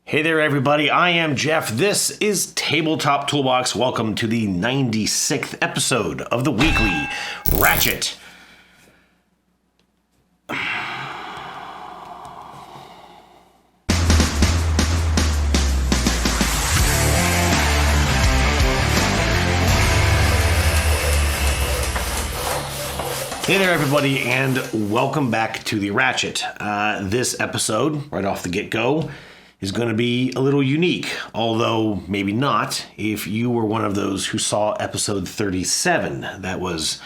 Hey there, everybody. I am Jeff. This is Tabletop Toolbox. Welcome to the 96th episode of the weekly Ratchet. Hey there, everybody, and welcome back to the Ratchet. This episode, right off the get-go, is going to be a little unique, although maybe not if you were one of those who saw episode 37. That was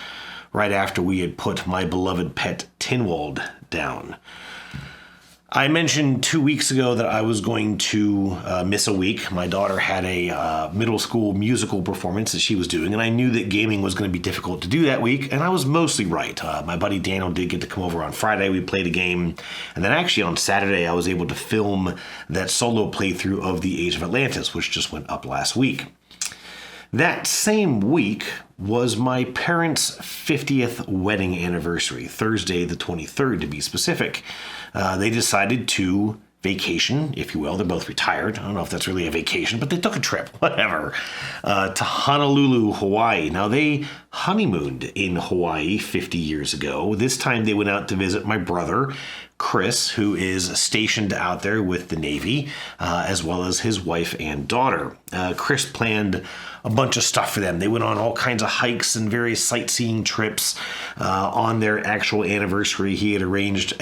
right after we had put my beloved pet Tinwald down. I mentioned 2 weeks ago that I was going to miss a week. My daughter had a middle school musical performance that she was doing, and I knew that gaming was going to be difficult to do that week, and I was mostly right. My buddy Daniel did get to come over on Friday. We played a game, and then actually on Saturday I was able to film that solo playthrough of The Age of Atlantis, which just went up last week. That same week was my parents' 50th wedding anniversary, Thursday the 23rd to be specific. They decided to vacation, if you will. They're both retired. I don't know if that's really a vacation, but they took a trip, whatever, to Honolulu, Hawaii. Now, they honeymooned in Hawaii 50 years ago. This time they went out to visit my brother, Chris, who is stationed out there with the Navy, as well as his wife and daughter. Chris planned a bunch of stuff for them. They went on all kinds of hikes and various sightseeing trips. On their actual anniversary, he had arranged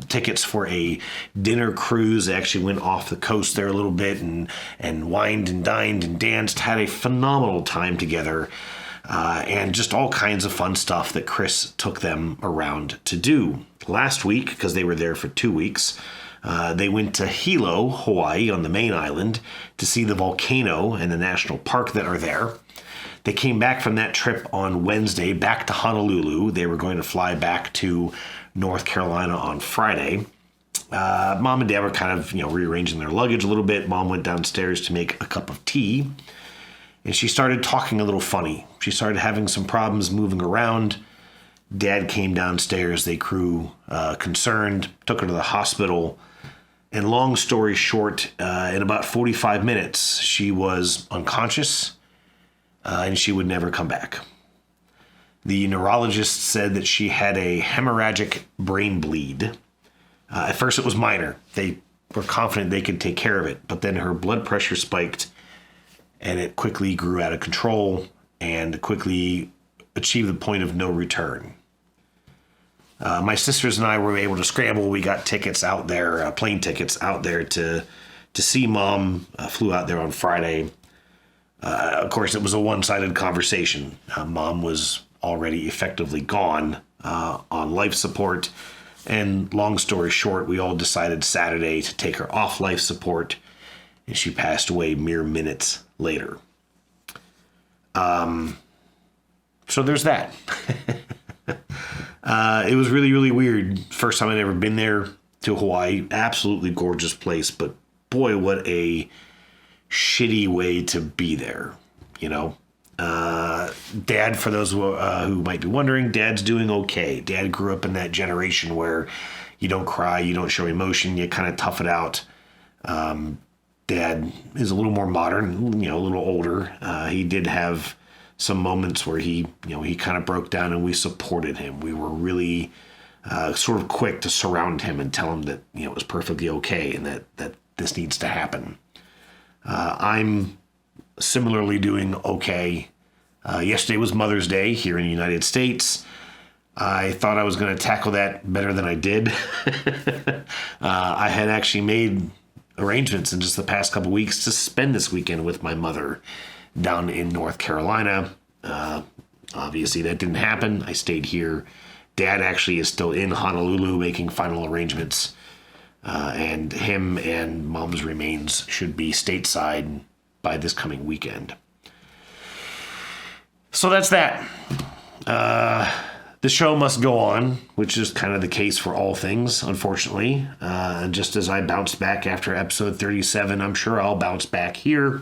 tickets for a dinner cruise. They actually went off the coast there a little bit and wined and dined and danced, had a phenomenal time together. And just all kinds of fun stuff that Chris took them around to do. Last week, because they were there for 2 weeks, they went to Hilo, Hawaii, on the main island to see the volcano and the national park that are there. They came back from that trip on Wednesday back to Honolulu. They were going to fly back to North Carolina on Friday. Mom and Dad were kind of, rearranging their luggage a little bit. Mom went downstairs to make a cup of tea, and she started talking a little funny. She started having some problems moving around. Dad came downstairs. They grew concerned, took her to the hospital. And long story short, in about 45 minutes, she was unconscious and she would never come back. The neurologist said that she had a hemorrhagic brain bleed. At first it was minor. They were confident they could take care of it, but then her blood pressure spiked and it quickly grew out of control and quickly achieved the point of no return. My sisters and I were able to scramble. We got tickets out there, plane tickets out there to see Mom. Flew out there on Friday. Of course, it was a one-sided conversation. Mom was already effectively gone on life support. And long story short, we all decided Saturday to take her off life support, and she passed away mere minutes later. So there's that. It was really, really weird. First time I'd ever been there to Hawaii. Absolutely gorgeous place, but boy, what a shitty way to be there, Dad, for those who might be wondering, Dad's doing okay. Dad grew up in that generation where you don't cry, you don't show emotion, you kind of tough it out. Dad is a little more modern, a little older. He did have some moments where he kind of broke down and we supported him. We were really sort of quick to surround him and tell him that, it was perfectly okay and that this needs to happen. I'm similarly doing okay. Yesterday was Mother's Day here in the United States. I thought I was going to tackle that better than I did. I had actually made arrangements in just the past couple weeks to spend this weekend with my mother down in North Carolina. Obviously that didn't happen. I stayed here. Dad actually is still in Honolulu making final arrangements. And him and Mom's remains should be stateside by this coming weekend. So that's that. The show must go on, which is kind of the case for all things, unfortunately. And just as I bounced back after episode 37, I'm sure I'll bounce back here.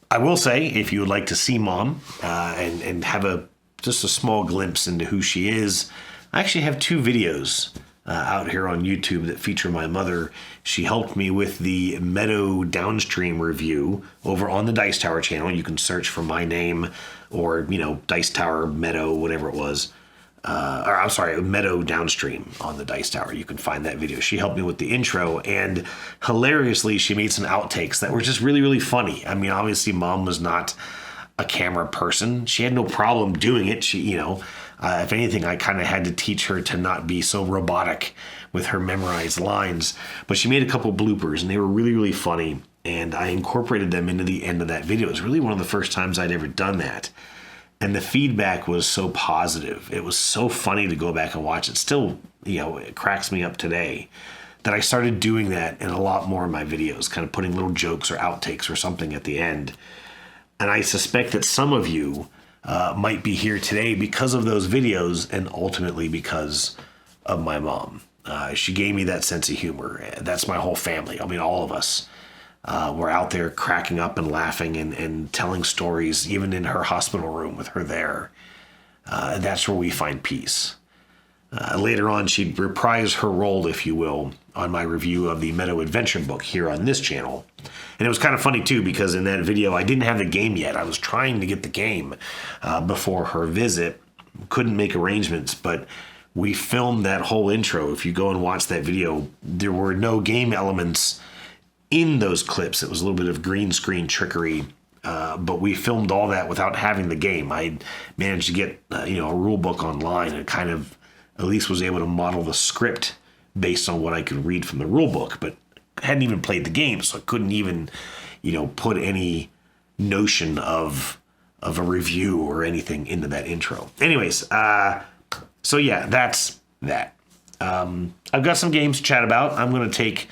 I will say, if you would like to see Mom and have just a small glimpse into who she is, I actually have 2 videos out here on YouTube that feature my mother. She helped me with the Meadow Downstream review over on the Dice Tower channel. You can search for my name or, Dice Tower Meadow, whatever it was. Meadow Downstream on the Dice Tower. You can find that video. She helped me with the intro, and hilariously, she made some outtakes that were just really, really funny. I mean, obviously, Mom was not a camera person. She had no problem doing it. She, if anything, I kind of had to teach her to not be so robotic with her memorized lines. But she made a couple bloopers, and they were really, really funny, and I incorporated them into the end of that video. It was really one of the first times I'd ever done that. And the feedback was so positive. It was so funny to go back and watch. It still, it cracks me up today that I started doing that in a lot more of my videos, kind of putting little jokes or outtakes or something at the end. And I suspect that some of you might be here today because of those videos and ultimately because of my mom. She gave me that sense of humor. That's my whole family. I mean, all of us. We're out there cracking up and laughing and telling stories, even in her hospital room with her there. That's where we find peace. Later on, she'd reprise her role, if you will, on my review of the Meadow Adventure book here on this channel. And it was kind of funny, too, because in that video, I didn't have the game yet. I was trying to get the game before her visit. Couldn't make arrangements, but we filmed that whole intro. If you go and watch that video, there were no game elements in those clips. It was a little bit of green screen trickery, but we filmed all that without having the game. I managed to get a rule book online and kind of at least was able to model the script based on what I could read from the rule book, but hadn't even played the game, so I couldn't even put any notion of a review or anything into that intro. Anyways, so yeah, that's that. I've got some games to chat about. I'm going to take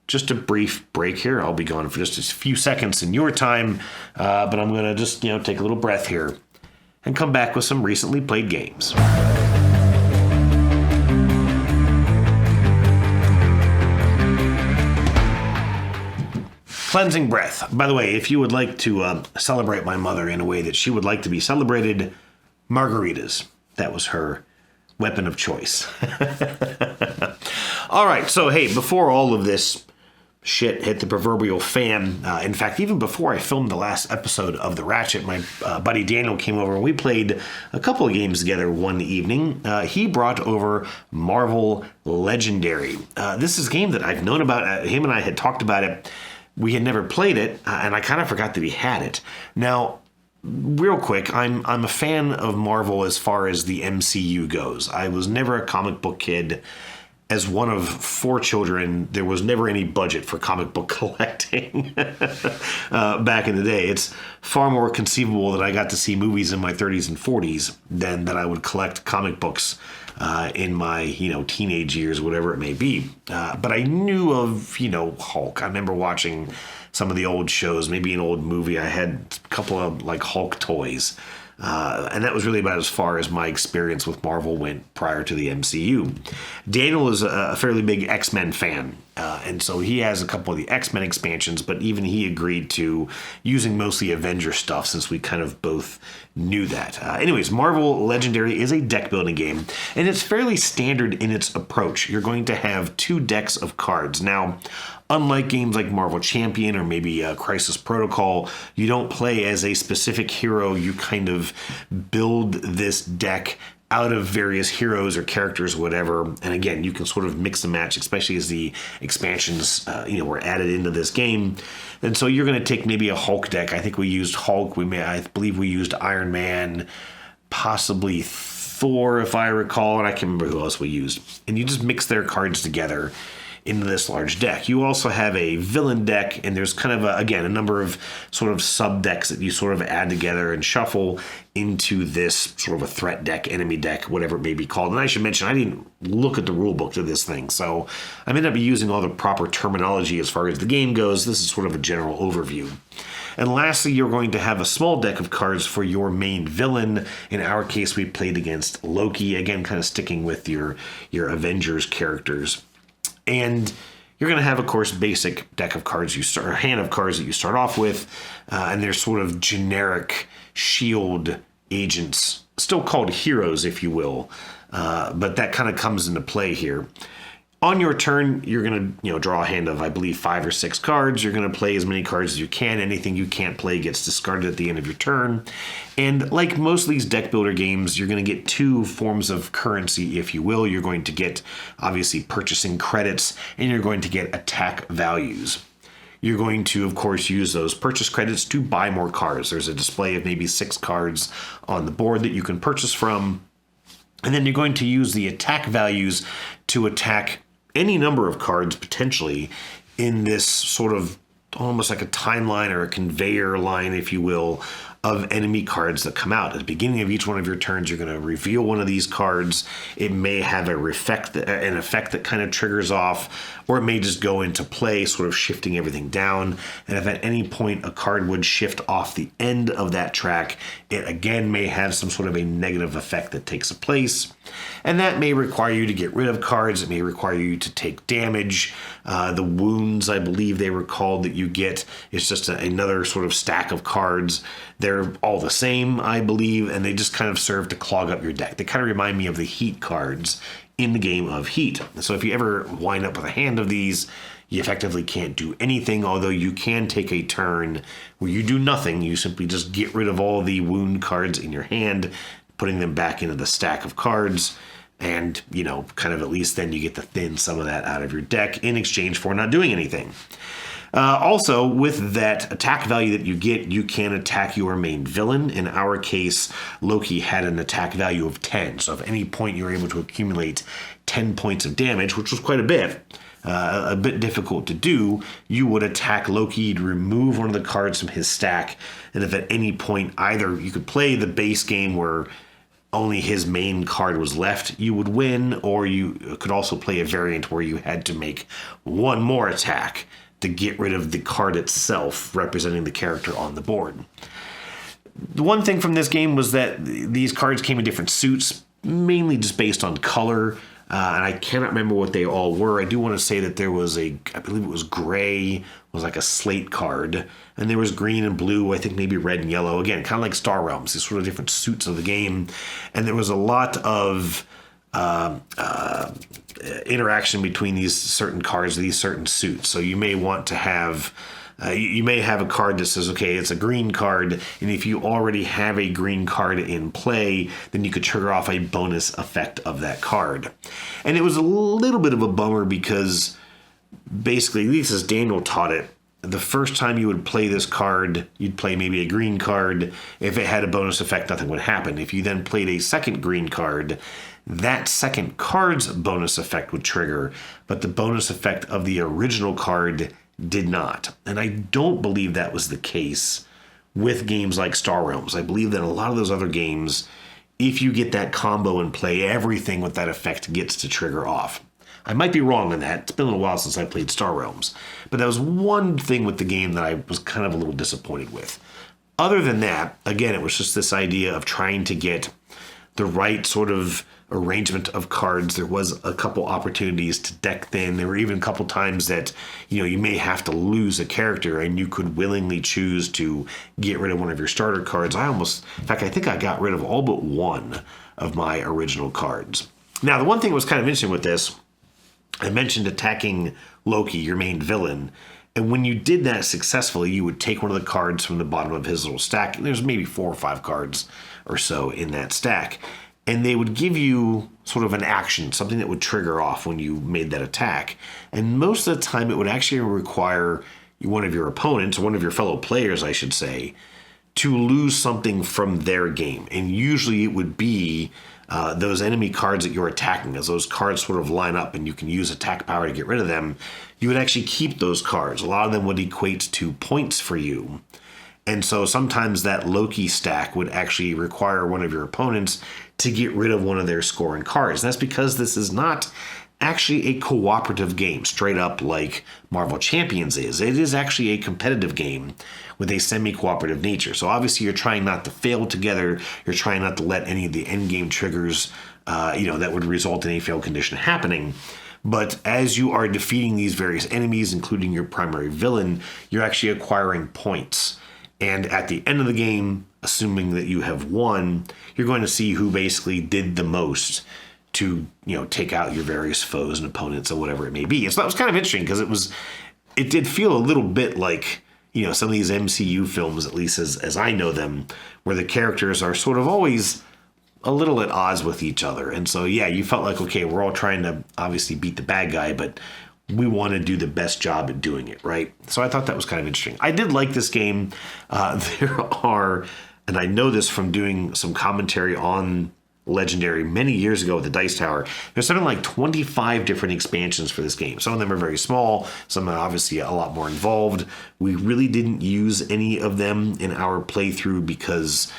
just a brief break here. I'll be gone for just a few seconds in your time, but I'm going to just, take a little breath here and come back with some recently played games. Cleansing breath. By the way, if you would like to celebrate my mother in a way that she would like to be celebrated, margaritas. That was her weapon of choice. All right, so hey, before all of this shit hit the proverbial fan. In fact, even before I filmed the last episode of the Ratchet, my buddy Daniel came over and we played a couple of games together one evening. He brought over Marvel Legendary. This is a game that I've known about. Him and I had talked about it. We had never played it, and I kind of forgot that he had it. Now, real quick, I'm a fan of Marvel as far as the MCU goes. I was never a comic book kid. As one of 4 children, there was never any budget for comic book collecting back in the day. It's far more conceivable that I got to see movies in my 30s and 40s than that I would collect comic books in my, teenage years, whatever it may be. But I knew of, Hulk. I remember watching some of the old shows, maybe an old movie. I had a couple of Hulk toys. And that was really about as far as my experience with Marvel went prior to the MCU. Daniel is a fairly big X-Men fan, and so he has a couple of the X-Men expansions, but even he agreed to using mostly Avenger stuff since we kind of both knew that. Anyways, Marvel Legendary is a deck-building game, and it's fairly standard in its approach. You're going to have 2 decks of cards. Now, unlike games like Marvel Champion or maybe Crisis Protocol, you don't play as a specific hero. You kind of build this deck out of various heroes or characters, whatever. And again, you can sort of mix and match, especially as the expansions, were added into this game. And so you're going to take maybe a Hulk deck. I think we used Hulk. I believe we used Iron Man, possibly Thor, if I recall, and I can't remember who else we used. And you just mix their cards together into this large deck. You also have a villain deck, and there's kind of, a number of sort of sub-decks that you sort of add together and shuffle into this sort of a threat deck, enemy deck, whatever it may be called. And I should mention, I didn't look at the rule book to this thing, so I may not be using all the proper terminology as far as the game goes. This is sort of a general overview. And lastly, you're going to have a small deck of cards for your main villain. In our case, we played against Loki, again, kind of sticking with your Avengers characters. And you're going to have, of course, basic deck of cards or hand of cards that you start off with, and they're sort of generic shield agents, still called heroes, if you will. but that kind of comes into play here. On your turn, you're going to draw a hand of, I believe, 5 or 6 cards. You're going to play as many cards as you can. Anything you can't play gets discarded at the end of your turn. And like most of these deck builder games, you're going to get 2 forms of currency, if you will. You're going to get, obviously, purchasing credits, and you're going to get attack values. You're going to, of course, use those purchase credits to buy more cards. There's a display of maybe 6 cards on the board that you can purchase from. And then you're going to use the attack values to attack any number of cards potentially in this sort of almost like a timeline or a conveyor line, if you will, of enemy cards that come out. At the beginning of each one of your turns, you're going to reveal one of these cards. It may have an effect that kind of triggers off, or it may just go into play, sort of shifting everything down. And if at any point a card would shift off the end of that track, it again may have some sort of a negative effect that takes place. And that may require you to get rid of cards. It may require you to take damage. The wounds, I believe they were called, that you get is just another sort of stack of cards. They're all the same, I believe, and they just kind of serve to clog up your deck. They kind of remind me of the Heat cards in the game of Heat. So if you ever wind up with a hand of these, you effectively can't do anything, although you can take a turn where you do nothing. You simply just get rid of all the wound cards in your hand, putting them back into the stack of cards, and, kind of at least then you get to thin some of that out of your deck in exchange for not doing anything. Also, with that attack value that you get, you can attack your main villain. In our case, Loki had an attack value of 10. So at any point you were able to accumulate 10 points of damage, which was quite a bit difficult to do. You would attack Loki to remove one of the cards from his stack. And if at any point either you could play the base game where only his main card was left, you would win, or you could also play a variant where you had to make one more attack to get rid of the card itself representing the character on the board. The one thing from this game was that these cards came in different suits, mainly just based on color, and I cannot remember what they all were. I do want to say that there was I believe it was gray, was like a slate card, and there was green and blue, I think maybe red and yellow, again, kind of like Star Realms, these sort of different suits of the game, and there was a lot of interaction between these certain cards, these certain suits. So you may want to have, you may have a card that says, okay, it's a green card, and if you already have a green card in play, then you could trigger off a bonus effect of that card. And it was a little bit of a bummer because basically, at least as Daniel taught it, the first time you would play this card, you'd play maybe a green card. If it had a bonus effect, nothing would happen. If you then played a second green card, that second card's bonus effect would trigger, but the bonus effect of the original card did not. And I don't believe that was the case with games like Star Realms. I believe that a lot of those other games, if you get that combo and play, everything with that effect gets to trigger off. I might be wrong on that. It's been a little while since I played Star Realms. But that was one thing with the game that I was kind of a little disappointed with. Other than that, again, it was just this idea of trying to get the right sort of arrangement of cards. There was a couple opportunities to deck thin. There were even a couple times that, you may have to lose a character and you could willingly choose to get rid of one of your starter cards. In fact, I think I got rid of all but one of my original cards. Now, the one thing that was kind of interesting with this, I mentioned attacking Loki, your main villain, and when you did that successfully, you would take one of the cards from the bottom of his little stack, and there's maybe 4 or 5 cards or so in that stack, and they would give you sort of an action, something that would trigger off when you made that attack, and most of the time it would actually require one of your opponents, or one of your fellow players, I should say, to lose something from their game, and usually it would be those enemy cards that you're attacking. As those cards sort of line up and you can use attack power to get rid of them, you would actually keep those cards. A lot of them would equate to points for you. And so sometimes that Loki stack would actually require one of your opponents to get rid of one of their scoring cards. And that's because this is not actually a cooperative game, straight up like Marvel Champions is. It is actually a competitive game with a semi-cooperative nature. So obviously you're trying not to fail together. You're trying not to let any of the end game triggers, that would result in a failed condition happening. But as you are defeating these various enemies, including your primary villain, you're actually acquiring points. And at the end of the game, assuming that you have won, you're going to see who basically did the most to, take out your various foes and opponents or whatever it may be. And so that was kind of interesting because it did feel a little bit like, some of these MCU films, at least as I know them, where the characters are sort of always a little at odds with each other. And so, yeah, you felt like, okay, we're all trying to obviously beat the bad guy, but we want to do the best job at doing it, right? So I thought that was kind of interesting. I did like this game. There are, and I know this from doing some commentary on Legendary many years ago at the Dice Tower, there's something like 25 different expansions for this game. Some of them are very small, some are obviously a lot more involved. We really didn't use any of them in our playthrough because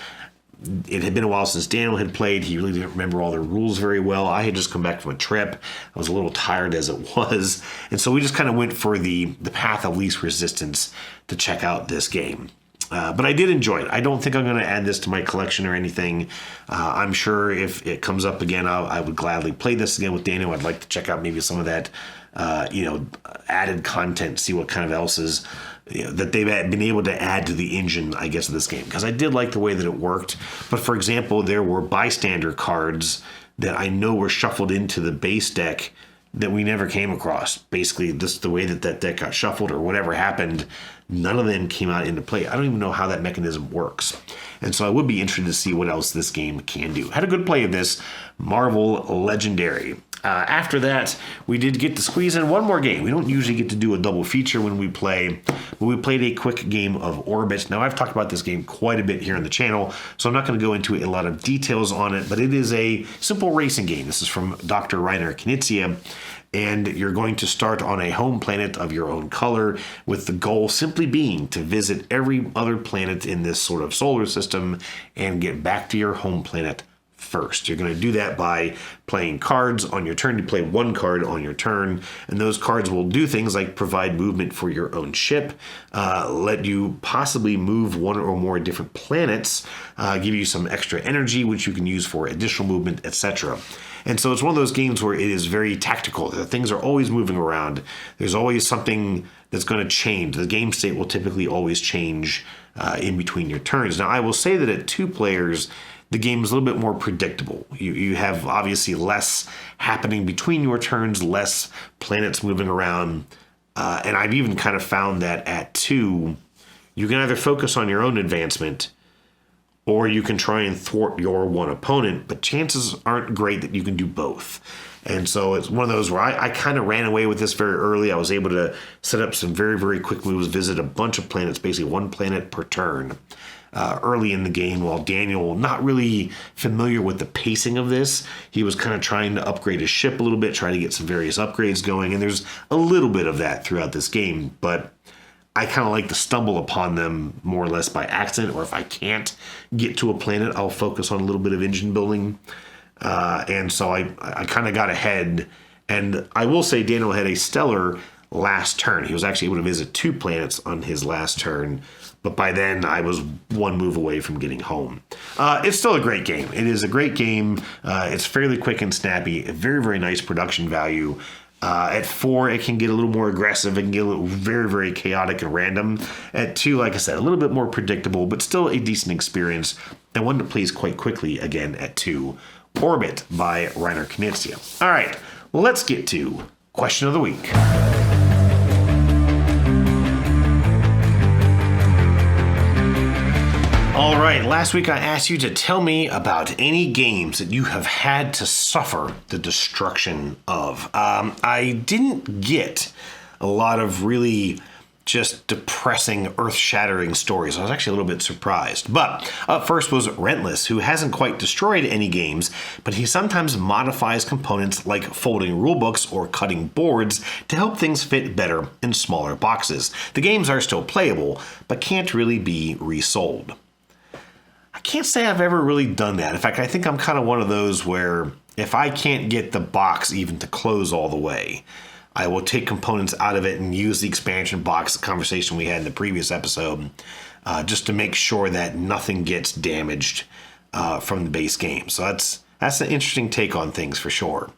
it had been a while since Daniel had played. He really didn't remember all the rules very well. I had just come back from a trip. I was a little tired as it was. And so we just kind of went for the path of least resistance to check out this game. But I did enjoy it. I don't think I'm going to add this to my collection or anything. I'm sure if it comes up again, I would gladly play this again with Daniel. I'd like to check out maybe some of that, added content, see what kind of else is, that they've been able to add to the engine, I guess, of this game. Because I did like the way that it worked. But for example, there were bystander cards that I know were shuffled into the base deck that we never came across. Basically, just the way that deck got shuffled or whatever happened, none of them came out into play. I don't even know how that mechanism works. And so I would be interested to see what else this game can do. Had a good play of this Marvel Legendary. After that, we did get to squeeze in one more game. We don't usually get to do a double feature when we play, but we played a quick game of Orbit. Now, I've talked about this game quite a bit here on the channel, so I'm not going to go into a lot of details on it, but it is a simple racing game. This is from Dr. Rainer Knizia, and you're going to start on a home planet of your own color, with the goal simply being to visit every other planet in this sort of solar system and get back to your home planet first. You're going to do that by playing cards on your turn. You play one card on your turn, and those cards will do things like provide movement for your own ship, let you possibly move one or more different planets, give you some extra energy, which you can use for additional movement, etc. And so it's one of those games where it is very tactical. Things are always moving around. There's always something that's going to change. The game state will typically always change in between your turns. Now, I will say that at 2 players, the game is a little bit more predictable. You have obviously less happening between your turns, less planets moving around. And I've even kind of found that at 2, you can either focus on your own advancement or you can try and thwart your one opponent, but chances aren't great that you can do both. And so it's one of those where I kind of ran away with this very early. I was able to set up some very, very quick moves, visit a bunch of planets, basically one planet per turn. Early in the game, while Daniel, not really familiar with the pacing of this, he was kind of trying to upgrade his ship a little bit, trying to get some various upgrades going, and there's a little bit of that throughout this game, but I kind of like to stumble upon them more or less by accident, or if I can't get to a planet, I'll focus on a little bit of engine building, and so I kind of got ahead, and I will say Daniel had a stellar last turn. He was actually able to visit 2 planets on his last turn, but by then I was one move away from getting home. It's still a great game. It is a great game. It's fairly quick and snappy. A very, very nice production value. At 4, it can get a little more aggressive. It can get very, very chaotic and random. At 2, like I said, a little bit more predictable, but still a decent experience. And one that plays quite quickly again at 2. Orbit by Rainer Knizia. All right, let's get to Question of the Week. All right, last week I asked you to tell me about any games that you have had to suffer the destruction of. I didn't get a lot of really just depressing, earth-shattering stories. I was actually a little bit surprised. But up first was Rentless, who hasn't quite destroyed any games, but he sometimes modifies components like folding rulebooks or cutting boards to help things fit better in smaller boxes. The games are still playable, but can't really be resold. I can't say I've ever really done that. In fact, I think I'm kind of one of those where if I can't get the box even to close all the way, I will take components out of it and use the expansion box, the conversation we had in the previous episode, just to make sure that nothing gets damaged from the base game. So That's an interesting take on things for sure.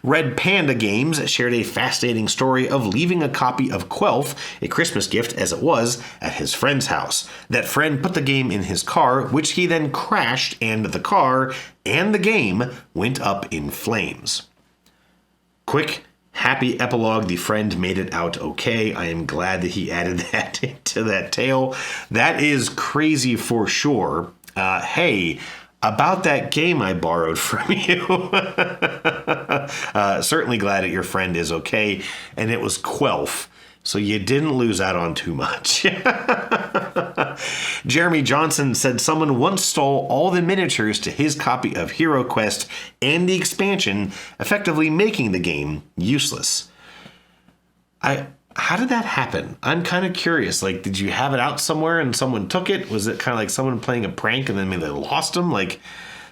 Red Panda Games shared a fascinating story of leaving a copy of Quelf, a Christmas gift as it was, at his friend's house. That friend put the game in his car, which he then crashed, and the car and the game went up in flames. Quick, happy epilogue. The friend made it out okay. I am glad that he added that into that tale. That is crazy for sure. Hey, about that game I borrowed from you. Certainly glad that your friend is okay. And it was Quelf, so you didn't lose out on too much. Jeremy Johnson said someone once stole all the miniatures to his copy of Hero Quest and the expansion, effectively making the game useless. How did that happen? I'm kind of curious. Like, did you have it out somewhere and someone took it? Was it kind of like someone playing a prank and then maybe they lost them? Like,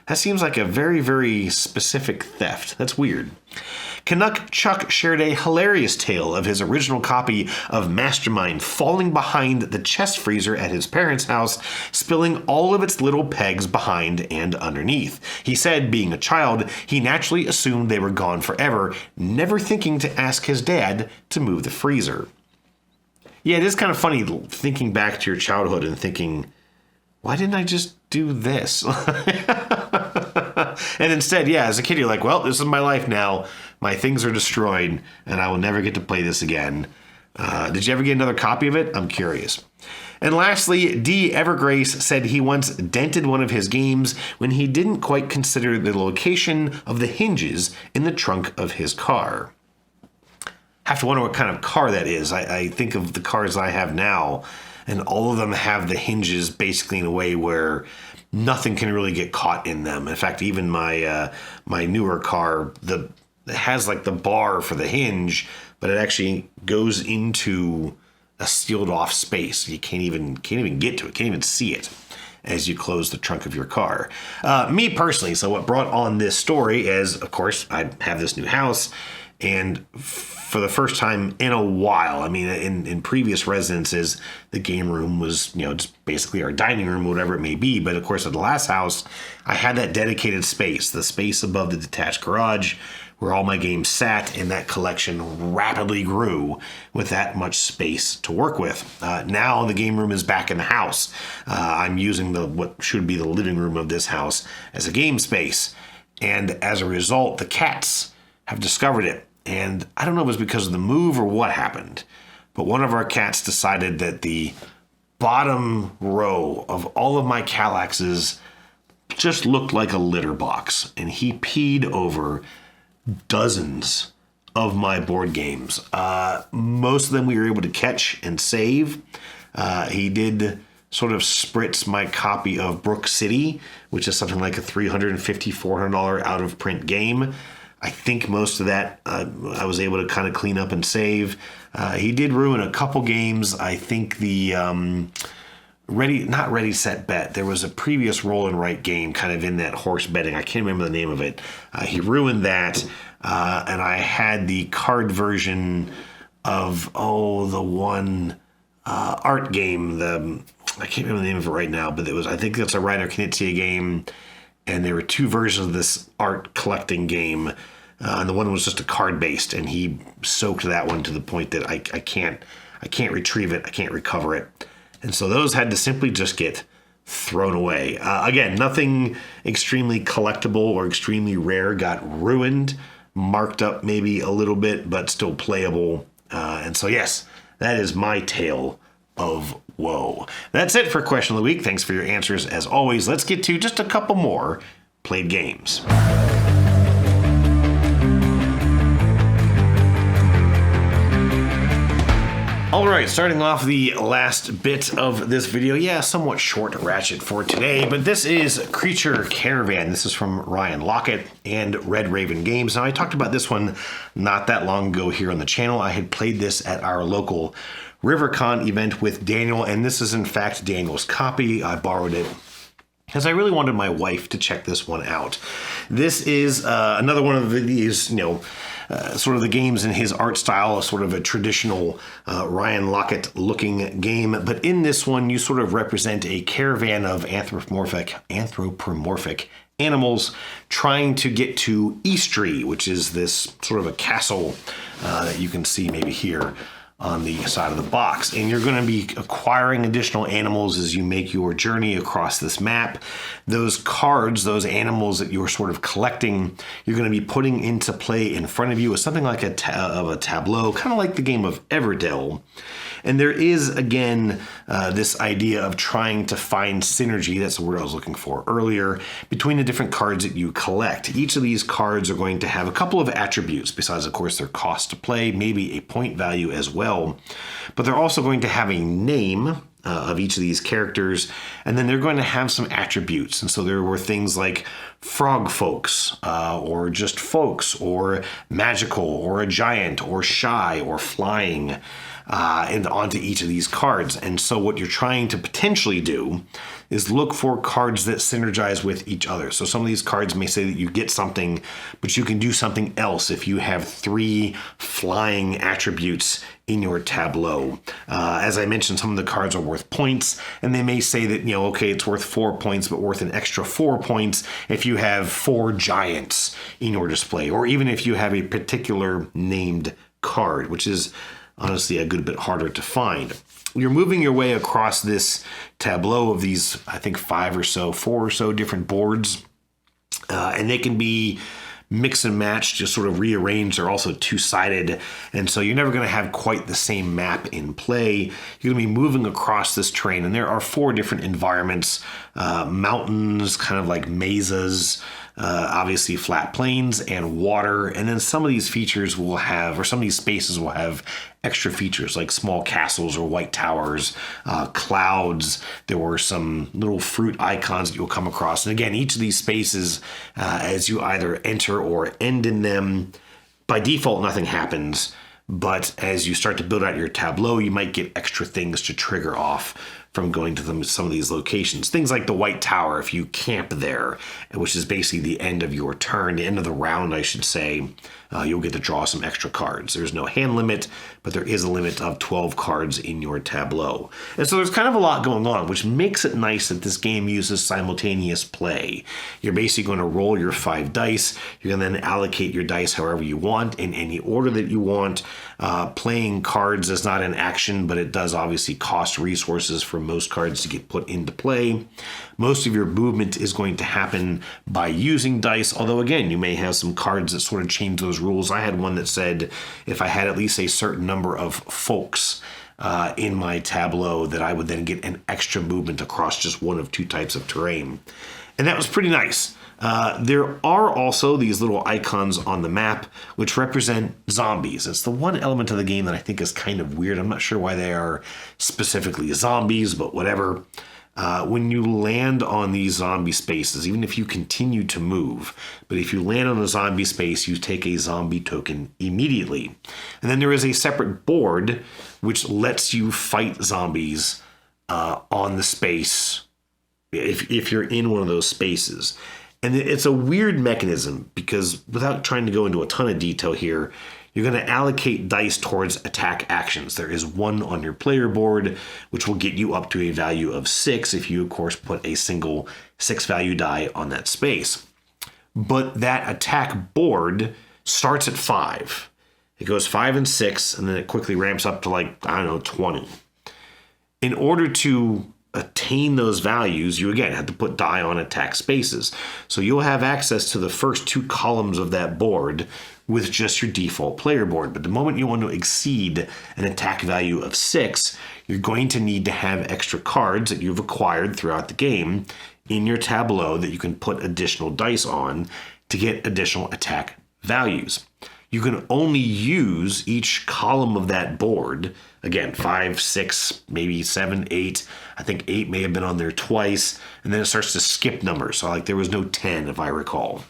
that seems like a very, very specific theft. That's weird. Canuck Chuck shared a hilarious tale of his original copy of Mastermind falling behind the chest freezer at his parents' house, spilling all of its little pegs behind and underneath. He said, being a child, he naturally assumed they were gone forever, never thinking to ask his dad to move the freezer. Yeah, it is kind of funny thinking back to your childhood and thinking, why didn't I just do this? And instead, yeah, as a kid, you're like, well, this is my life now. My things are destroyed, and I will never get to play this again. Did you ever get another copy of it? I'm curious. And lastly, D. Evergrace said he once dented one of his games when he didn't quite consider the location of the hinges in the trunk of his car. Have to wonder what kind of car that is. I think of the cars I have now, and all of them have the hinges basically in a way where nothing can really get caught in them. In fact, even my newer car, it has like the bar for the hinge, but it actually goes into a sealed off space. You can't even get to it, can't even see it as you close the trunk of your car. Me personally, so what brought on this story is, of course, I have this new house, and for the first time in a while, I mean, in previous residences, the game room was, just basically our dining room, whatever it may be. But of course, at the last house, I had that dedicated space, the space above the detached garage where all my games sat, and that collection rapidly grew with that much space to work with. Now the game room is back in the house. I'm using what should be the living room of this house as a game space. And as a result, the cats have discovered it. And I don't know if it was because of the move or what happened, but one of our cats decided that the bottom row of all of my Kallaxes just looked like a litter box. And he peed over dozens of my board games. Most of them we were able to catch and save. He did sort of spritz my copy of Brook City, which is something like a $350, $400 out-of-print game. I think most of that I was able to kind of clean up and save. He did ruin a couple games. I think the Ready, Set, Bet. There was a previous roll and write game kind of in that horse betting. I can't remember the name of it. He ruined that. And I had the card version of, the one art game. I can't remember the name of it right now, but I think that's a Reiner Knizia game. And there were two versions of this art collecting game. And the one was just a card based, and he soaked that one to the point that I can't retrieve it. I can't recover it. And so those had to simply just get thrown away. Again, nothing extremely collectible or extremely rare got ruined, marked up maybe a little bit, but still playable. And so, yes, that is my tale of woe. That's it for Question of the Week. Thanks for your answers as always. Let's get to just a couple more played games. All right, starting off the last bit of this video. Yeah, somewhat short Ratchet for today, but this is Creature Caravan. This is from Ryan Lockett and Red Raven Games. Now, I talked about this one not that long ago here on the channel. I had played this at our local RiverCon event with Daniel, and this is in fact Daniel's copy. I borrowed it because I really wanted my wife to check this one out. This is another one of these, sort of the games in his art style, sort of a traditional Ryan Lockett looking game. But in this one, you sort of represent a caravan of anthropomorphic animals trying to get to Eastry, which is this sort of a castle that you can see maybe here on the side of the box. And you're going to be acquiring additional animals as you make your journey across this map. Those cards, those animals that you're sort of collecting, you're going to be putting into play in front of you as something like a tableau, kind of like the game of Everdell. And there is, again, this idea of trying to find synergy, that's the word I was looking for earlier, between the different cards that you collect. Each of these cards are going to have a couple of attributes, besides, of course, their cost to play, maybe a point value as well. But they're also going to have a name of each of these characters, and then they're going to have some attributes. And so there were things like frog folks, or just folks, or magical, or a giant, or shy, or flying, and onto each of these cards. And so what you're trying to potentially do is look for cards that synergize with each other. So some of these cards may say that you get something, but you can do something else if you have 3 flying attributes in your tableau. As I mentioned, some of the cards are worth points, and they may say that, okay, it's worth 4 points, but worth an extra 4 points if you have 4 giants in your display, or even if you have a particular named card, which is honestly a good bit harder to find. You're moving your way across this tableau of these, I think 4 or so different boards, and they can be mix and match, just sort of rearranged. They're also two-sided, and so you're never going to have quite the same map in play. You're going to be moving across this terrain, and there are 4 different environments, mountains, kind of like mesas, obviously flat plains, and water. And then some of these features will have, or some of these spaces will have extra features like small castles or white towers, clouds. There were some little fruit icons that you'll come across. And again, each of these spaces, as you either enter or end in them, by default, nothing happens. But as you start to build out your tableau, you might get extra things to trigger off from going to some of these locations. Things like the White Tower, if you camp there, which is basically the end of your turn, the end of the round, I should say, you'll get to draw some extra cards. There's no hand limit, but there is a limit of 12 cards in your tableau. And so there's kind of a lot going on, which makes it nice that this game uses simultaneous play. You're basically going to roll your 5 dice. You're going to then allocate your dice however you want, in any order that you want. Playing cards is not an action, but it does obviously cost resources for most cards to get put into play. Most of your movement is going to happen by using dice, although again, you may have some cards that sort of change those rules. I had one that said if I had at least a certain number of folks in my tableau, that I would then get an extra movement across just one of 2 types of terrain. And that was pretty nice. There are also these little icons on the map which represent zombies. It's the one element of the game that I think is kind of weird. I'm not sure why they are specifically zombies, but whatever. When you land on these zombie spaces, even if you continue to move, but if you land on a zombie space, you take a zombie token immediately. And then there is a separate board which lets you fight zombies on the space if you're in one of those spaces. And it's a weird mechanism because, without trying to go into a ton of detail here, you're going to allocate dice towards attack actions. There is 1 on your player board, which will get you up to a value of 6 if you, of course, put a single 6-value die on that space. But that attack board starts at 5. It goes 5 and 6, and then it quickly ramps up to 20. In order to attain those values, you again have to put die on attack spaces. So you'll have access to the first 2 columns of that board with just your default player board. But the moment you want to exceed an attack value of 6, you're going to need to have extra cards that you've acquired throughout the game in your tableau that you can put additional dice on to get additional attack values. You can only use each column of that board, again, 5, 6, maybe 7, 8. I think 8 may have been on there twice, and then it starts to skip numbers. So there was no 10, if I recall.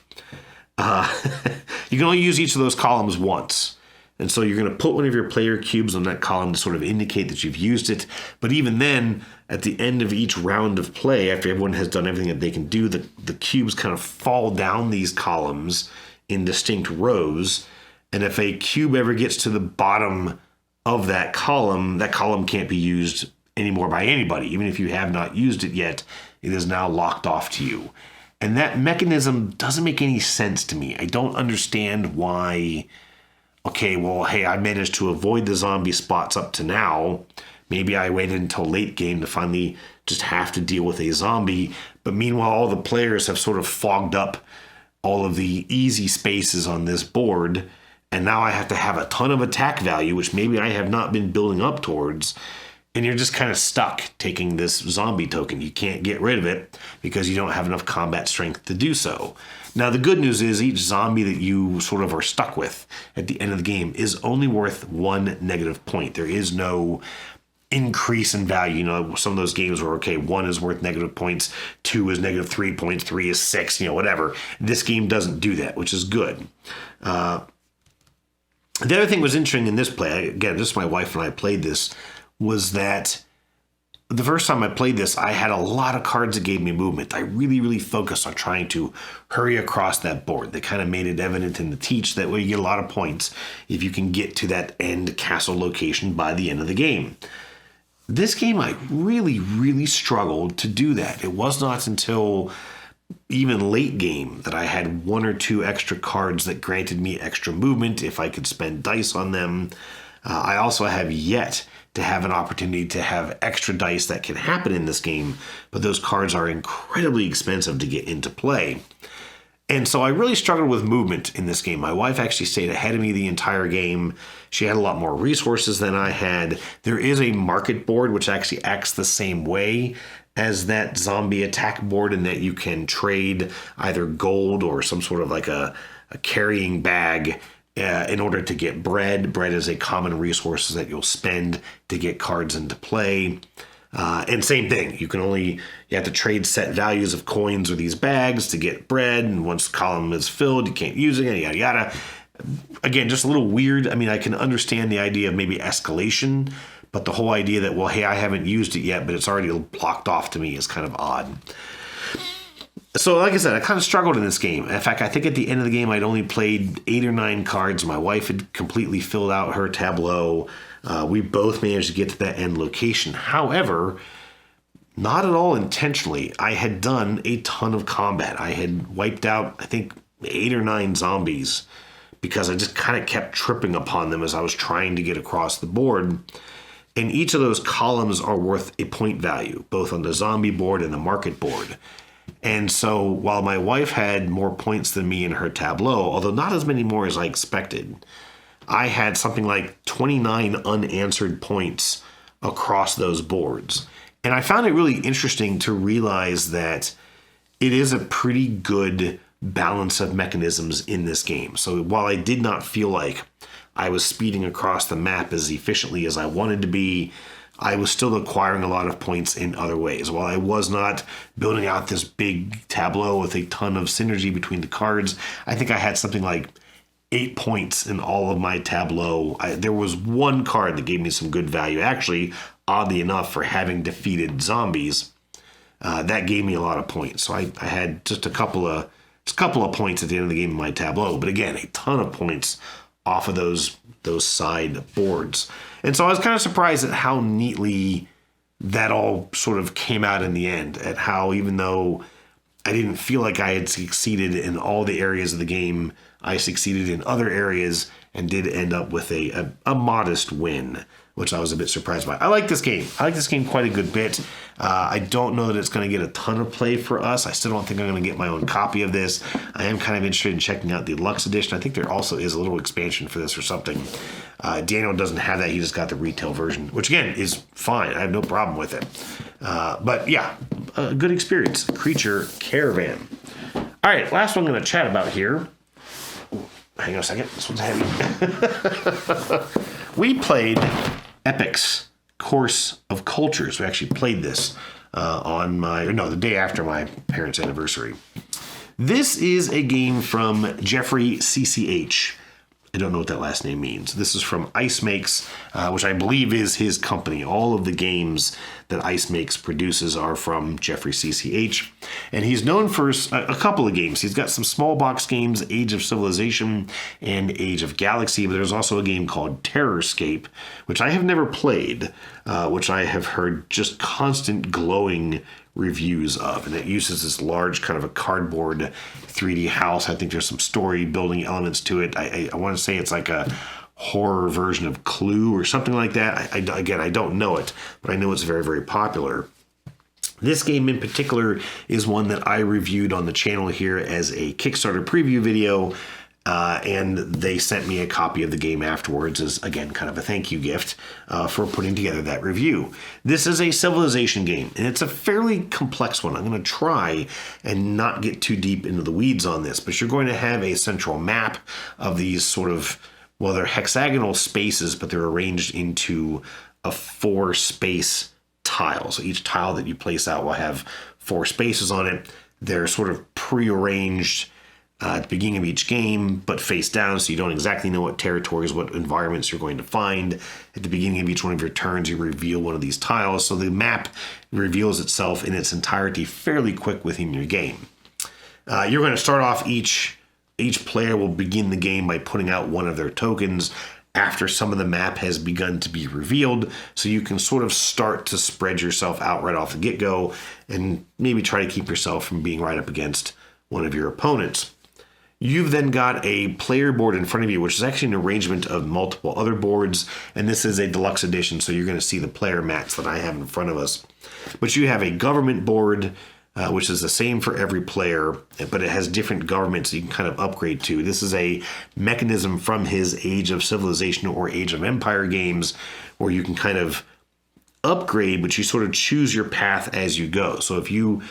You can only use each of those columns once. And so you're going to put one of your player cubes on that column to sort of indicate that you've used it. But even then, at the end of each round of play, after everyone has done everything that they can do, the cubes kind of fall down these columns in distinct rows. And if a cube ever gets to the bottom of that column can't be used anymore by anybody. Even if you have not used it yet, it is now locked off to you. And that mechanism doesn't make any sense to me. I don't understand why, okay, well, hey, I managed to avoid the zombie spots up to now. Maybe I waited until late game to finally just have to deal with a zombie. But meanwhile, all the players have sort of fogged up all of the easy spaces on this board. And now I have to have a ton of attack value, which maybe I have not been building up towards. And you're just kind of stuck taking this zombie token. You can't get rid of it because you don't have enough combat strength to do so. Now, the good news is each zombie that you sort of are stuck with at the end of the game is only worth 1 negative point. There is no increase in value. You know, some of those games where, okay, 1 is worth negative points, 2 is negative 3 points, 3 is 6, whatever. This game doesn't do that, which is good. The other thing was interesting in this play, again, just my wife and I played this, was that the first time I played this, I had a lot of cards that gave me movement. I really, really focused on trying to hurry across that board. They kind of made it evident in the teach that way you get a lot of points if you can get to that end castle location by the end of the game. This game, I really, really struggled to do that. It was not until even late game that I had 1 or 2 extra cards that granted me extra movement if I could spend dice on them. I also have yet to have an opportunity to have extra dice that can happen in this game, but those cards are incredibly expensive to get into play. And so I really struggled with movement in this game. My wife actually stayed ahead of me the entire game. She had a lot more resources than I had. There is a market board which actually acts the same way as that zombie attack board, in that you can trade either gold or some sort of like a carrying bag in order to get bread. Bread is a common resource that you'll spend to get cards into play. And same thing, you have to trade set values of coins or these bags to get bread. And once the column is filled, you can't use it, yada, yada. Again, just a little weird. I mean, I can understand the idea of maybe escalation, but the whole idea that, well, hey, I haven't used it yet, but it's already blocked off to me is kind of odd. So like I said, I kind of struggled in this game. In fact, I think at the end of the game, I'd only played 8 or 9 cards. My wife had completely filled out her tableau. We both managed to get to that end location. However, not at all intentionally, I had done a ton of combat. I had wiped out, I think, 8 or 9 zombies because I just kind of kept tripping upon them as I was trying to get across the board. And each of those columns are worth a point value, both on the zombie board and the market board. And so while my wife had more points than me in her tableau, although not as many more as I expected, I had something like 29 unanswered points across those boards. And I found it really interesting to realize that it is a pretty good balance of mechanisms in this game. So while I did not feel like I was speeding across the map as efficiently as I wanted to be, I was still acquiring a lot of points in other ways. While I was not building out this big tableau with a ton of synergy between the cards, I think I had something like 8 points in all of my tableau. There was one card that gave me some good value. Actually, oddly enough, for having defeated zombies, that gave me a lot of points. So I had just a couple of points at the end of the game in my tableau. But again, a ton of points off of those side boards. And so I was kind of surprised at how neatly that all sort of came out in the end, at how even though I didn't feel like I had succeeded in all the areas of the game, I succeeded in other areas and did end up with a modest win, which I was a bit surprised by. I like this game. I like this game quite a good bit. I don't know that it's going to get a ton of play for us. I still don't think I'm going to get my own copy of this. I am kind of interested in checking out the Deluxe Edition. I think there also is a little expansion for this or something. Daniel doesn't have that. He just got the retail version, which again is fine. I have no problem with it. But yeah, a good experience. Creature Caravan. All right, last one I'm going to chat about here. Hang on a second. This one's heavy. We played Epochs Course of Cultures. We actually played this the day after my parents' anniversary. This is a game from Jeffrey CCH. I don't know what that last name means. This is from Ice Makes, which I believe is his company. All of the games that Ice Makes produces are from Jeffrey CCH. And he's known for a couple of games. He's got some small box games, Age of Civilization and Age of Galaxy, but there's also a game called Terrorscape, which I have never played, which I have heard just constant glowing reviews of, and it uses this large kind of a cardboard 3D house. I think there's some story building elements to it. I want to say it's like a horror version of Clue or something like that. Again, I don't know it, but I know it's very, very popular. This game in particular is one that I reviewed on the channel here as a Kickstarter preview video, and they sent me a copy of the game afterwards as, again, kind of a thank you gift for putting together that review. This is a civilization game, and it's a fairly complex one. I'm going to try and not get too deep into the weeds on this, but you're going to have a central map of these sort of, well, they're hexagonal spaces, but they're arranged into a 4-space tile. So each tile that you place out will have 4 spaces on it. They're sort of prearranged at the beginning of each game, but face down, so you don't exactly know what territories, what environments you're going to find. At the beginning of each one of your turns, you reveal one of these tiles, so the map reveals itself in its entirety fairly quick within your game. You're going to start off, each player will begin the game by putting out one of their tokens after some of the map has begun to be revealed, so you can sort of start to spread yourself out right off the get-go and maybe try to keep yourself from being right up against one of your opponents. You've then got a player board in front of you, which is actually an arrangement of multiple other boards, and this is a deluxe edition, so you're going to see the player mats that I have in front of us. But you have a government board, which is the same for every player, but it has different governments you can kind of upgrade to. This is a mechanism from his Age of Civilization or Age of Empire games, where you can kind of upgrade, but you sort of choose your path as you go. So if you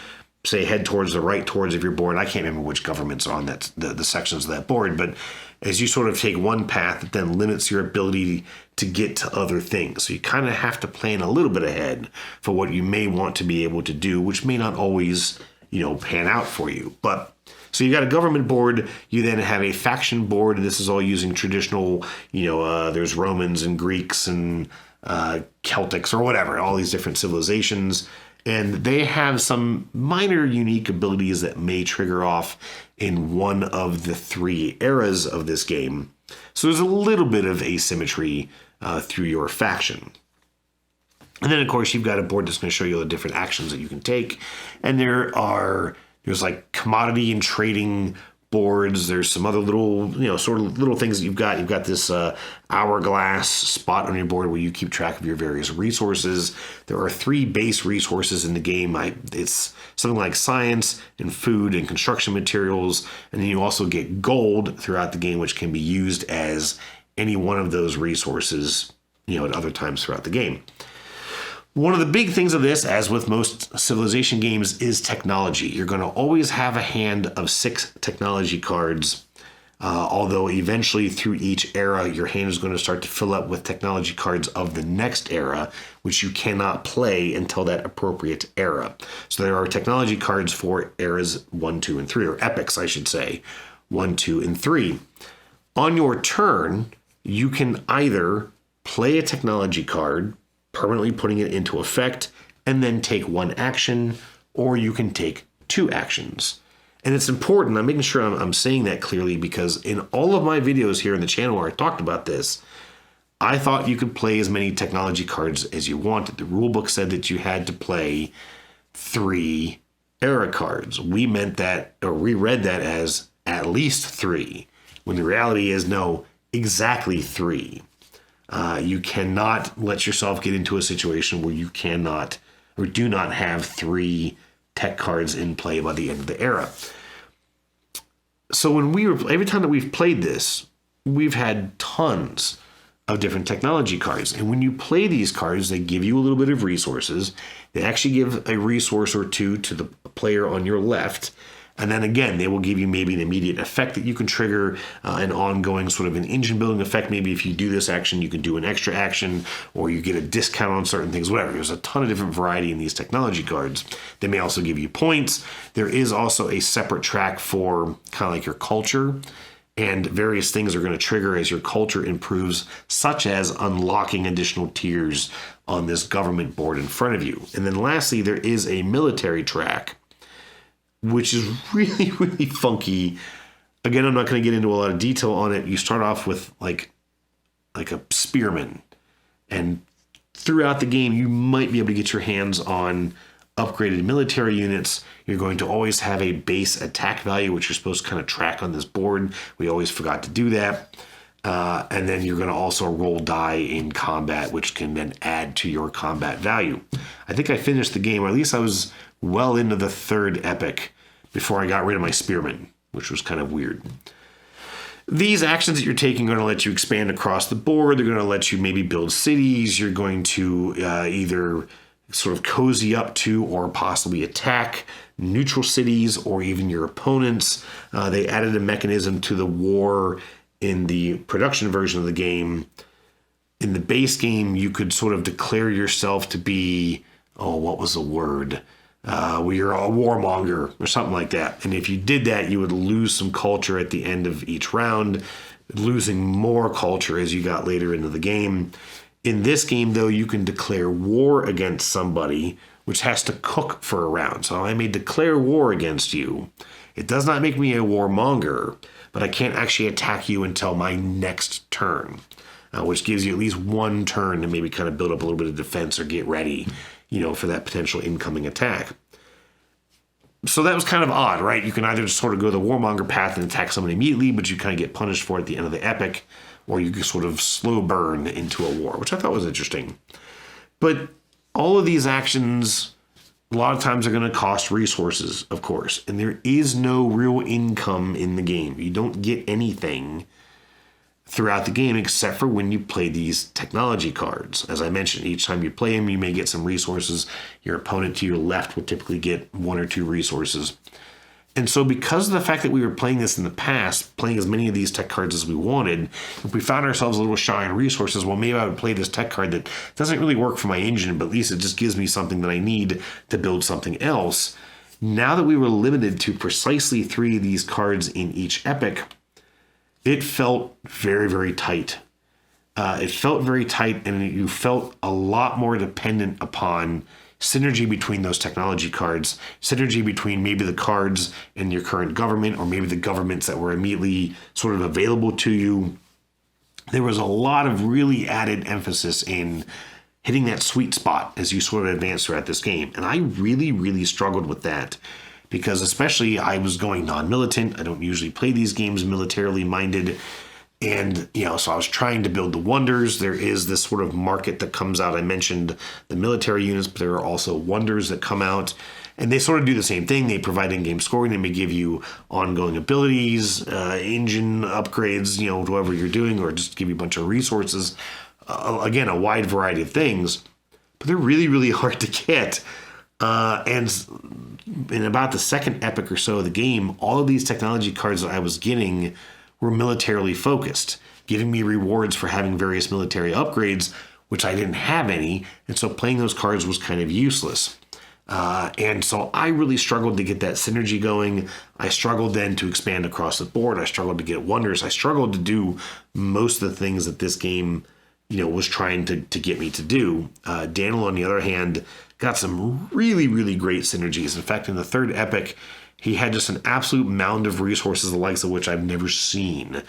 say head towards the right towards of your board, I can't remember which governments are on that the sections of that board, but as you sort of take one path, it then limits your ability to get to other things. So you kind of have to plan a little bit ahead for what you may want to be able to do, which may not always, pan out for you. But so you got a government board, you then have a faction board, and this is all using traditional, there's Romans and Greeks and Celtics or whatever, all these different civilizations. And they have some minor unique abilities that may trigger off in one of the 3 eras of this game. So there's a little bit of asymmetry through your faction. And then, of course, you've got a board that's going to show you the different actions that you can take. And there's like commodity and trading boards. There's some other little, sort of little things that you've got. You've got this hourglass spot on your board where you keep track of your various resources. There are 3 base resources in the game. It's something like science and food and construction materials. And then you also get gold throughout the game, which can be used as any one of those resources, at other times throughout the game. One of the big things of this, as with most civilization games, is technology. You're going to always have a hand of 6 technology cards, although eventually through each era, your hand is going to start to fill up with technology cards of the next era, which you cannot play until that appropriate era. So there are technology cards for eras 1, 2, and 3, or epochs, I should say, 1, 2, and 3. On your turn, you can either play a technology card, permanently putting it into effect, and then take 1 action, or you can take 2 actions. And it's important, I'm making sure I'm saying that clearly, because in all of my videos here on the channel where I talked about this, I thought you could play as many technology cards as you wanted. The rulebook said that you had to play 3 era cards. We meant that, or we read that as at least 3, when the reality is no, exactly 3. You cannot let yourself get into a situation where you cannot or do not have 3 tech cards in play by the end of the era. So every time that we've played this, we've had tons of different technology cards. And when you play these cards, they give you a little bit of resources. They actually give a resource or 2 to the player on your left. And then again, they will give you maybe an immediate effect that you can trigger, an ongoing sort of an engine building effect. Maybe if you do this action, you can do an extra action, or you get a discount on certain things, whatever. There's a ton of different variety in these technology cards. They may also give you points. There is also a separate track for kind of like your culture, and various things are going to trigger as your culture improves, such as unlocking additional tiers on this government board in front of you. And then lastly, there is a military track, which is really, really funky. Again, I'm not going to get into a lot of detail on it. You start off with like a spearman, and throughout the game, you might be able to get your hands on upgraded military units. You're going to always have a base attack value, which you're supposed to kind of track on this board. We always forgot to do that. And then you're going to also roll die in combat, which can then add to your combat value. I think I finished the game, or at least I was well into the third epic before I got rid of my spearmen, which was kind of weird. These actions that you're taking are going to let you expand across the board. They're going to let you maybe build cities. You're going to either sort of cozy up to or possibly attack neutral cities or even your opponents. They added a mechanism to the war in the production version of the game. In the base game, you could sort of declare yourself to be, what was the word? You're a warmonger or something like that. And if you did that, you would lose some culture at the end of each round, losing more culture as you got later into the game. In this game, though, you can declare war against somebody, which has to cook for a round. So I may declare war against you. It does not make me a warmonger, but I can't actually attack you until my next turn, which gives you at least one turn to maybe kind of build up a little bit of defense or get ready, for that potential incoming attack. So that was kind of odd, right? You can either just sort of go the warmonger path and attack someone immediately, but you kind of get punished for it at the end of the epic, or you can sort of slow burn into a war, which I thought was interesting. But all of these actions, a lot of times, are going to cost resources, of course, and there is no real income in the game. You don't get anything throughout the game except for when you play these technology cards. As I mentioned, each time you play them, you may get some resources. Your opponent to your left will typically get 1 or 2 resources. And so because of the fact that we were playing this in the past, playing as many of these tech cards as we wanted, if we found ourselves a little shy on resources, well, maybe I would play this tech card that doesn't really work for my engine, but at least it just gives me something that I need to build something else. Now that we were limited to precisely 3 of these cards in each epic, it felt very, very tight. It felt very tight, and you felt a lot more dependent upon synergy between those technology cards, synergy between maybe the cards in your current government or maybe the governments that were immediately sort of available to you. There was a lot of really added emphasis in hitting that sweet spot as you sort of advance throughout this game. And I really, really struggled with that because especially I was going non-militant. I don't usually play these games militarily minded. And, so I was trying to build the wonders. There is this sort of market that comes out. I mentioned the military units, but there are also wonders that come out. And they sort of do the same thing. They provide in-game scoring. They may give you ongoing abilities, engine upgrades, whatever you're doing, or just give you a bunch of resources. Again, a wide variety of things. But they're really, really hard to get. And in about the second epic or so of the game, all of these technology cards that I was getting were militarily focused, giving me rewards for having various military upgrades, which I didn't have any. And so playing those cards was kind of useless. And so I really struggled to get that synergy going. I struggled then to expand across the board. I struggled to get wonders. I struggled to do most of the things that this game, was trying to get me to do. Daniel, on the other hand, got some really, really great synergies. In fact, in the third epic, he had just an absolute mound of resources, the likes of which I've never seen.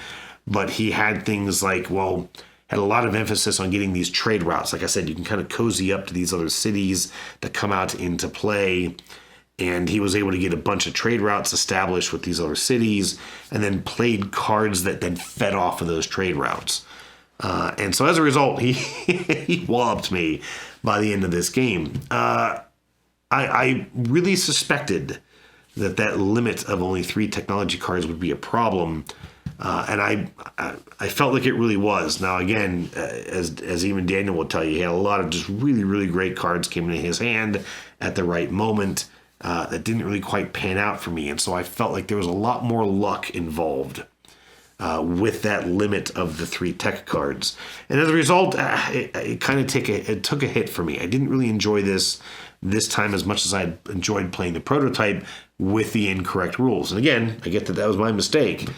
But he had things like, had a lot of emphasis on getting these trade routes. Like I said, you can kind of cozy up to these other cities that come out into play. And he was able to get a bunch of trade routes established with these other cities and then played cards that then fed off of those trade routes. And so as a result, he walloped me by the end of this game. I really suspected that limit of only 3 technology cards would be a problem. And I felt like it really was. Now, again, as even Daniel will tell you, he had a lot of just really, really great cards came into his hand at the right moment that didn't really quite pan out for me. And so I felt like there was a lot more luck involved with that limit of the 3 tech cards. And as a result, it kind of took a hit for me. I didn't really enjoy this time as much as I enjoyed playing the prototype with the incorrect rules. And again, I get that was my mistake.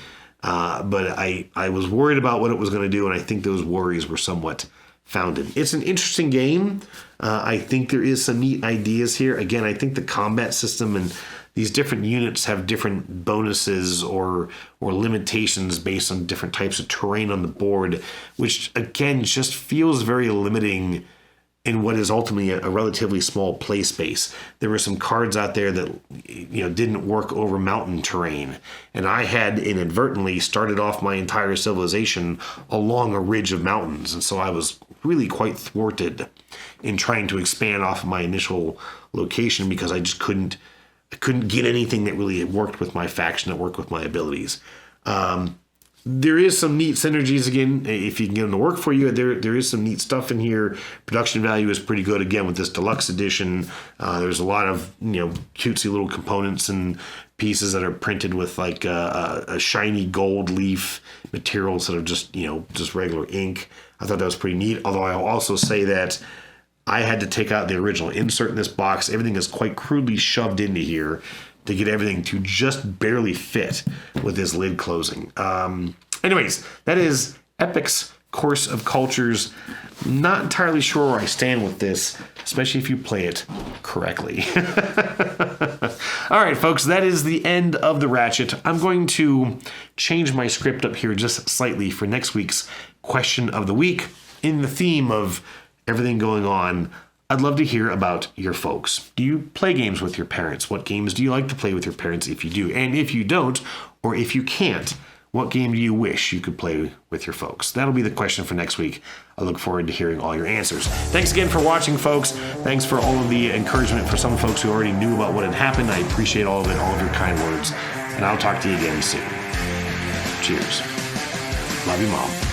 But I was worried about what it was going to do, and I think those worries were somewhat founded. It's an interesting game. I think there is some neat ideas here. Again, I think the combat system and these different units have different bonuses or limitations based on different types of terrain on the board, which, again, just feels very limiting in what is ultimately a relatively small play space. There were some cards out there that didn't work over mountain terrain, and I had inadvertently started off my entire civilization along a ridge of mountains, and so I was really quite thwarted in trying to expand off of my initial location because I just couldn't get anything that really worked with my faction, that worked with my abilities. There is some neat synergies again. If you can get them to work for you, there is some neat stuff in here. Production value is pretty good again with this deluxe edition. There's a lot of cutesy little components and pieces that are printed with like a shiny gold leaf material instead of just regular ink. I thought that was pretty neat. Although I'll also say that I had to take out the original insert in this box. Everything is quite crudely shoved into here to get everything to just barely fit with this lid closing. Anyways, that is Epochs Course of Cultures. Not entirely sure where I stand with this, especially if you play it correctly. All right, folks, that is the end of the Ratchet. I'm going to change my script up here just slightly for next week's question of the week. In the theme of everything going on, I'd love to hear about your folks. Do you play games with your parents? What games do you like to play with your parents if you do? And if you don't, or if you can't, what game do you wish you could play with your folks? That'll be the question for next week. I look forward to hearing all your answers. Thanks again for watching, folks. Thanks for all of the encouragement for some folks who already knew about what had happened. I appreciate all of it, all of your kind words. And I'll talk to you again soon. Cheers. Love you, Mom.